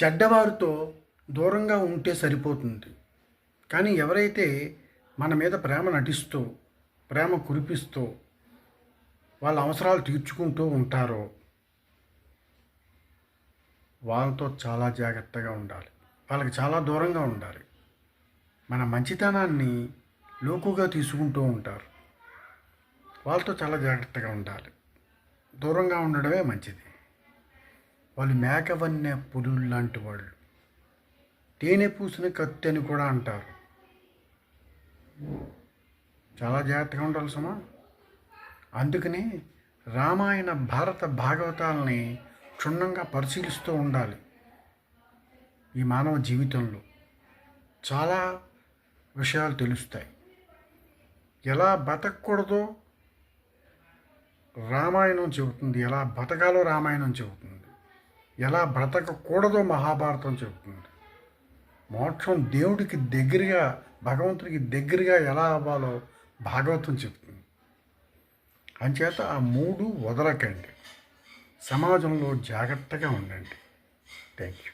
చెడ్డవారితో దూరంగా ఉంటే సరిపోతుంది. కానీ ఎవరైతే మన మీద ప్రేమ నటిస్తూ, ప్రేమ కురిపిస్తూ, వాళ్ళ అవసరాలు తీర్చుకుంటూ ఉంటారో వాళ్ళతో చాలా జాగ్రత్తగా ఉండాలి. వాళ్ళకి చాలా దూరంగా ఉండాలి. మన మంచితనాన్ని లోకుగా తీసుకుంటూ ఉంటారు. వాళ్ళతో చాలా జాగ్రత్తగా ఉండాలి. దూరంగా ఉండడమే మంచిది. వాళ్ళు మేకవన్నె పులులు లాంటి వాళ్ళు. తేనె పూసిన కత్తి అని కూడా అంటారు. చాలా జాగ్రత్తగా ఉండాలి సుమా. అందుకని రామాయణ భారత భాగవతాలని క్షుణ్ణంగా పరిశీలిస్తూ ఉండాలి. ఈ మానవ జీవితంలో చాలా విషయాలు తెలుస్తాయి. ఎలా బతకూడదో రామాయణం చెబుతుంది, ఎలా బతకాలో రామాయణం చెబుతుంది, ఎలా బ్రతకకూడదో మహాభారతం చెబుతుంది. మోక్షం దేవుడికి దగ్గరగా, భగవంతుడికి దగ్గరగా ఎలా అవ్వాలో భాగవతం చెప్తుంది. అంచేత ఆ మూడు వదలకండి. సమాజంలో జాగ్రత్తగా ఉండండి. Thank you.